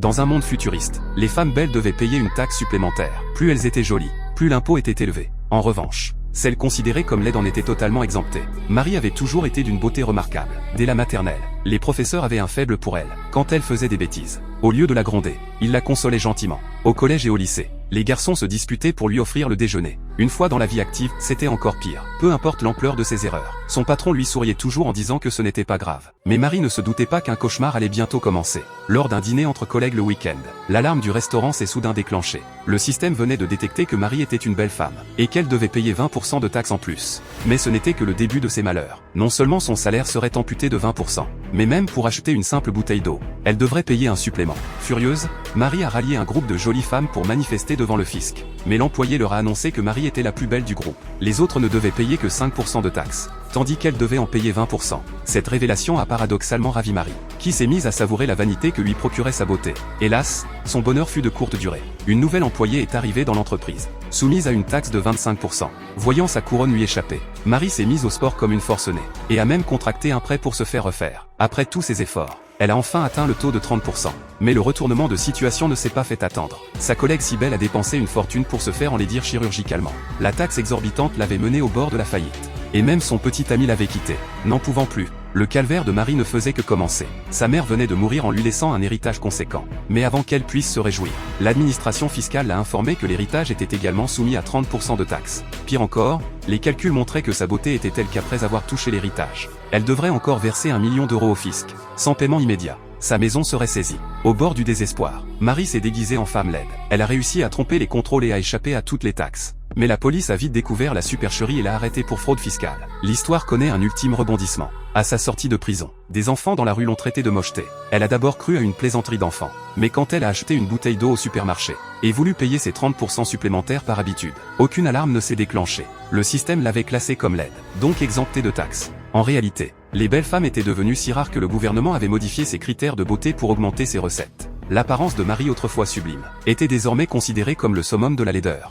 Dans un monde futuriste, les femmes belles devaient payer une taxe supplémentaire. Plus elles étaient jolies, plus l'impôt était élevé. En revanche, celles considérées comme laides en étaient totalement exemptées. Marie avait toujours été d'une beauté remarquable. Dès la maternelle, les professeurs avaient un faible pour elle. Quand elle faisait des bêtises, au lieu de la gronder, ils la consolaient gentiment. Au collège et au lycée, les garçons se disputaient pour lui offrir le déjeuner. Une fois dans la vie active, c'était encore pire. Peu importe l'ampleur de ses erreurs, son patron lui souriait toujours en disant que ce n'était pas grave. Mais Marie ne se doutait pas qu'un cauchemar allait bientôt commencer. Lors d'un dîner entre collègues le week-end, l'alarme du restaurant s'est soudain déclenchée. Le système venait de détecter que Marie était une belle femme, et qu'elle devait payer 20% de taxes en plus. Mais ce n'était que le début de ses malheurs. Non seulement son salaire serait amputé de 20%, mais même pour acheter une simple bouteille d'eau, elle devrait payer un supplément. Furieuse, Marie a rallié un groupe de jolies femmes pour manifester devant le fisc. Mais l'employé leur a annoncé que Marie était la plus belle du groupe. Les autres ne devaient payer que 5% de taxes, tandis qu'elle devait en payer 20%. Cette révélation a paradoxalement ravi Marie, qui s'est mise à savourer la vanité que lui procurait sa beauté. Hélas, son bonheur fut de courte durée. Une nouvelle employée est arrivée dans l'entreprise, soumise à une taxe de 25%. Voyant sa couronne lui échapper, Marie s'est mise au sport comme une forcenée, et a même contracté un prêt pour se faire refaire. Après tous ses efforts, elle a enfin atteint le taux de 30%. Mais le retournement de situation ne s'est pas fait attendre. Sa collègue si belle a dépensé une fortune pour se faire enlaidir chirurgicalement. La taxe exorbitante l'avait menée au bord de la faillite. Et même son petit ami l'avait quitté. N'en pouvant plus, le calvaire de Marie ne faisait que commencer. Sa mère venait de mourir en lui laissant un héritage conséquent. Mais avant qu'elle puisse se réjouir, l'administration fiscale l'a informé que l'héritage était également soumis à 30% de taxes. Pire encore, les calculs montraient que sa beauté était telle qu'après avoir touché l'héritage, elle devrait encore verser 1 million d'euros au fisc. Sans paiement immédiat, sa maison serait saisie. Au bord du désespoir, Marie s'est déguisée en femme laide. Elle a réussi à tromper les contrôles et à échapper à toutes les taxes. Mais la police a vite découvert la supercherie et l'a arrêtée pour fraude fiscale. L'histoire connaît un ultime rebondissement. À sa sortie de prison, des enfants dans la rue l'ont traitée de mocheté. Elle a d'abord cru à une plaisanterie d'enfant. Mais quand elle a acheté une bouteille d'eau au supermarché, et voulu payer ses 30% supplémentaires par habitude, aucune alarme ne s'est déclenchée. Le système l'avait classée comme laide, donc exemptée de taxes. En réalité, les belles femmes étaient devenues si rares que le gouvernement avait modifié ses critères de beauté pour augmenter ses recettes. L'apparence de Marie, autrefois sublime, était désormais considérée comme le summum de la laideur.